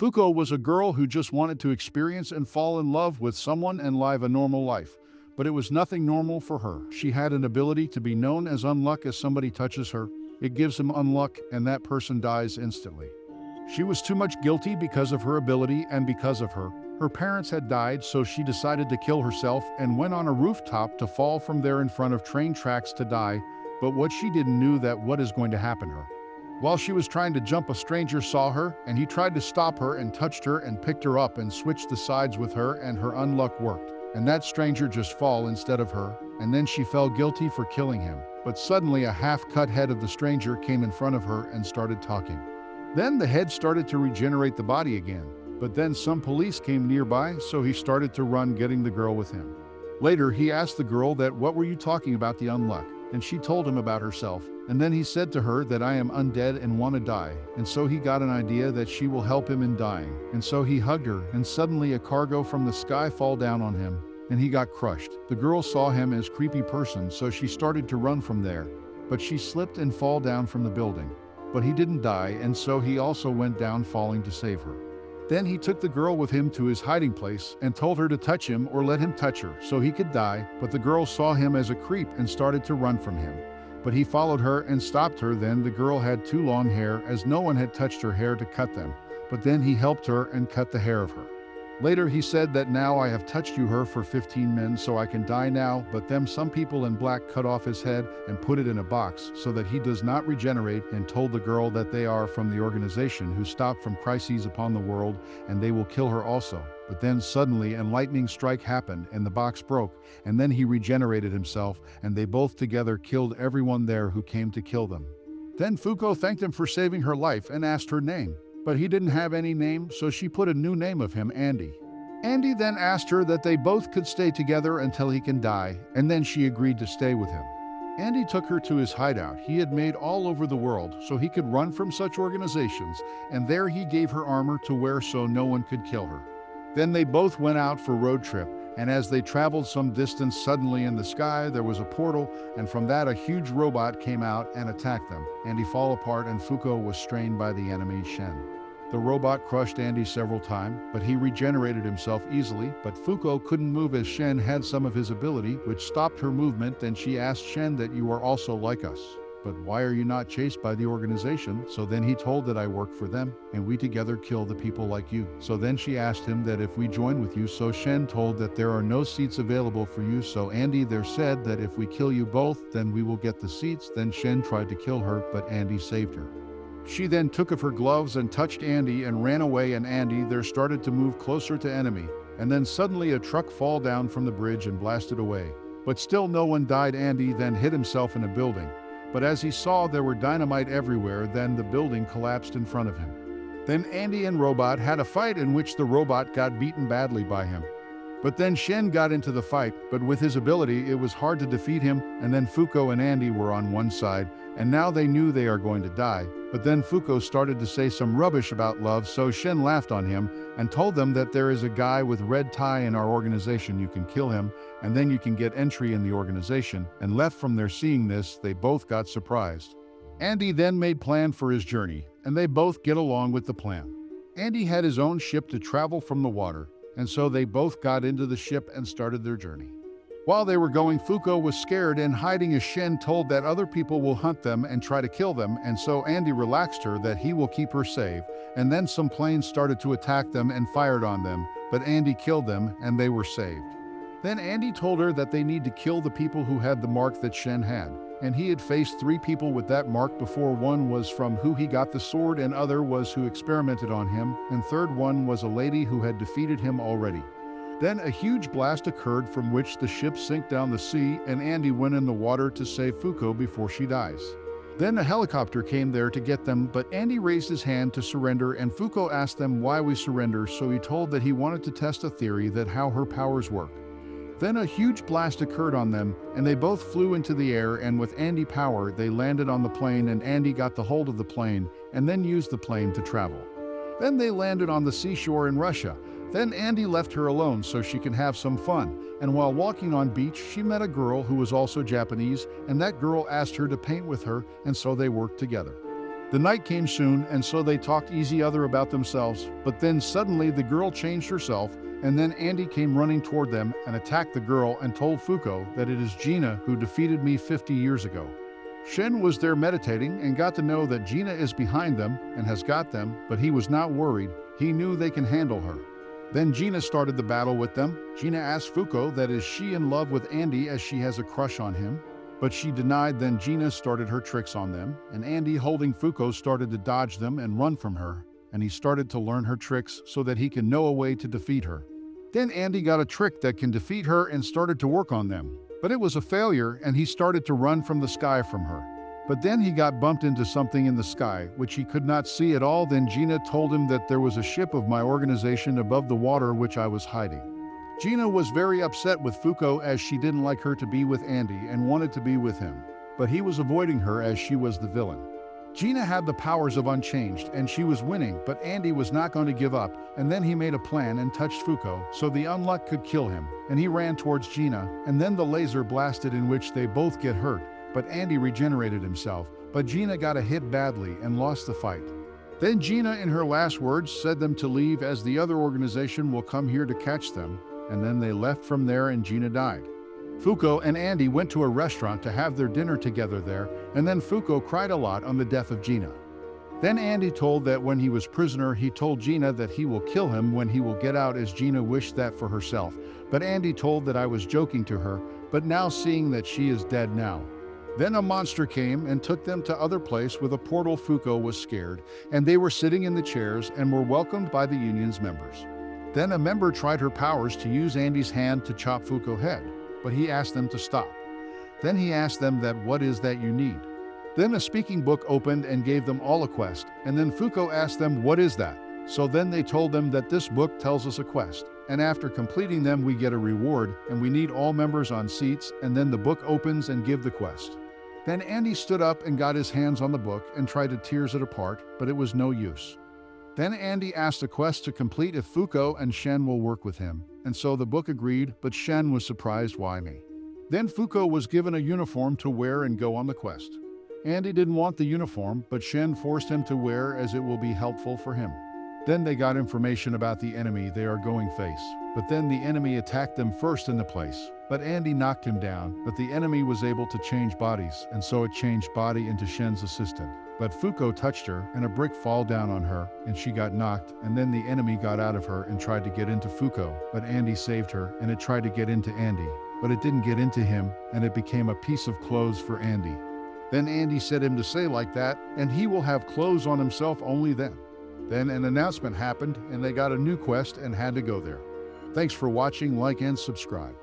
Fuko was a girl who just wanted to experience and fall in love with someone and live a normal life. But it was nothing normal for her. She had an ability to be known as Unluck. As somebody touches her, it gives him unluck and that person dies instantly. She was too much guilty because of her ability, and because of her parents had died, so she decided to kill herself and went on a rooftop to fall from there in front of train tracks to die. But what she didn't knew that what is going to happen to her. While she was trying to jump, a stranger saw her and he tried to stop her and touched her and picked her up and switched the sides with her, and her unluck worked. And that stranger just fall instead of her, and then she felt guilty for killing him. But suddenly a half-cut head of the stranger came in front of her and started talking. Then the head started to regenerate the body again. But then some police came nearby, so he started to run, getting the girl with him. Later, he asked the girl that what were you talking about the unluck? And she told him about herself. And then he said to her that I am undead and want to die. And so he got an idea that she will help him in dying. And so he hugged her, and suddenly a cargo from the sky fall down on him, and he got crushed. The girl saw him as creepy person, so she started to run from there. But she slipped and fall down from the building. But he didn't die, and so he also went down falling to save her. Then he took the girl with him to his hiding place and told her to touch him or let him touch her so he could die, but the girl saw him as a creep and started to run from him. But he followed her and stopped her. Then the girl had too long hair, as no one had touched her hair to cut them, but then he helped her and cut the hair of her. Later he said that now I have touched you her for 15 men so I can die now, but them some people in black cut off his head and put it in a box so that he does not regenerate, and told the girl that they are from the organization who stopped from crises upon the world, and they will kill her also. But then suddenly a lightning strike happened and the box broke, and then he regenerated himself, and they both together killed everyone there who came to kill them. Then Fuko thanked him for saving her life and asked her name. But he didn't have any name, so she put a new name of him, Andy. Andy then asked her that they both could stay together until he can die, and then she agreed to stay with him. Andy took her to his hideout he had made all over the world so he could run from such organizations, and there he gave her armor to wear so no one could kill her. Then they both went out for road trip, and as they traveled some distance, suddenly in the sky there was a portal, and from that a huge robot came out and attacked them. Andy fall apart, and Fuko was strained by the enemy Shen. The robot crushed Andy several times, but he regenerated himself easily, but Fuko couldn't move as Shen had some of his ability, which stopped her movement. Then she asked Shen that you are also like us. But why are you not chased by the organization? So then he told that I work for them, and we together kill the people like you. So then she asked him that if we join with you, so Shen told that there are no seats available for you, so Andy there said that if we kill you both, then we will get the seats. Then Shen tried to kill her, but Andy saved her. She then took of her gloves and touched Andy and ran away, and Andy there started to move closer to enemy, and then suddenly a truck fall down from the bridge and blasted away. But still no one died. Andy then hid himself in a building. But as he saw there were dynamite everywhere, then the building collapsed in front of him. Then Andy and Robot had a fight in which the robot got beaten badly by him. But then Shen got into the fight, but with his ability it was hard to defeat him, and then Fuko and Andy were on one side, and now they knew they are going to die. But then Fuko started to say some rubbish about love, so Shen laughed on him and told them that there is a guy with red tie in our organization, you can kill him, and then you can get entry in the organization, and left from there. Seeing this, they both got surprised. Andy then made plan for his journey, and they both get along with the plan. Andy had his own ship to travel from the water, and so they both got into the ship and started their journey. While they were going, Fuko was scared and hiding as Shen told that other people will hunt them and try to kill them, and so Andy relaxed her that he will keep her safe, and then some planes started to attack them and fired on them, but Andy killed them and they were saved. Then Andy told her that they need to kill the people who had the mark that Shen had, and he had faced 3 people with that mark before. One was from who he got the sword, and other was who experimented on him, and third one was a lady who had defeated him already. Then a huge blast occurred from which the ship sank down the sea, and Andy went in the water to save Fuko before she dies. Then a helicopter came there to get them, but Andy raised his hand to surrender, and Fuko asked them why we surrender, so he told that he wanted to test a theory that how her powers work. Then a huge blast occurred on them, and they both flew into the air, and with Andy power they landed on the plane, and Andy got the hold of the plane and then used the plane to travel. Then they landed on the seashore in Russia. Then Andy left her alone so she can have some fun, and while walking on beach she met a girl who was also Japanese, and that girl asked her to paint with her, and so they worked together. The night came soon, and so they talked easy other about themselves, but then suddenly the girl changed herself, and then Andy came running toward them and attacked the girl and told Fuko that it is Gina who defeated me 50 years ago. Shen was there meditating and got to know that Gina is behind them and has got them, but he was not worried. He knew they can handle her. Then Gina started the battle with them. Gina asked Fuko that is she in love with Andy as she has a crush on him, but she denied. Then Gina started her tricks on them, and Andy holding Fuko started to dodge them and run from her, and he started to learn her tricks so that he can know a way to defeat her. Then Andy got a trick that can defeat her and started to work on them. But it was a failure, and he started to run from the sky from her. But then he got bumped into something in the sky, which he could not see at all. Then Gina told him that there was a ship of my organization above the water which I was hiding. Gina was very upset with Fuko as she didn't like her to be with Andy and wanted to be with him. But he was avoiding her as she was the villain. Gina had the powers of Unchanged and she was winning, but Andy was not going to give up, and then he made a plan and touched Fuko so the Unluck could kill him, and he ran towards Gina, and then the laser blasted in which they both get hurt, but Andy regenerated himself, but Gina got a hit badly and lost the fight. Then Gina in her last words said them to leave as the other organization will come here to catch them, and then they left from there and Gina died. Fuko and Andy went to a restaurant to have their dinner together there, and then Fuko cried a lot on the death of Gina. Then Andy told that when he was prisoner, he told Gina that he will kill him when he will get out, as Gina wished that for herself. But Andy told that I was joking to her, but now seeing that she is dead now. Then a monster came and took them to other place with a portal. Fuko was scared, and they were sitting in the chairs and were welcomed by the union's members. Then a member tried her powers to use Andy's hand to chop Fuko's head, but he asked them to stop. Then he asked them that what is that you need. Then a speaking book opened and gave them all a quest, and then Fuko asked them what is that. So then they told them that this book tells us a quest, and after completing them we get a reward, and we need all members on seats, and then the book opens and give the quest. Then Andy stood up and got his hands on the book and tried to tear it apart, but it was no use. Then Andy asked a quest to complete if Fuko and Shen will work with him, and so the book agreed, but Shen was surprised why me. Then Fuko was given a uniform to wear and go on the quest. Andy didn't want the uniform, but Shen forced him to wear as it will be helpful for him. Then they got information about the enemy they are going face, but then the enemy attacked them first in the place. But Andy knocked him down, but the enemy was able to change bodies, and so it changed body into Shen's assistant. But Fuko touched her, and a brick fall down on her, and she got knocked, and then the enemy got out of her and tried to get into Fuko, but Andy saved her, and it tried to get into Andy, but it didn't get into him, and it became a piece of clothes for Andy. Then Andy said him to say like that, and he will have clothes on himself only then. Then an announcement happened, and they got a new quest and had to go there. Thanks for watching, like and subscribe.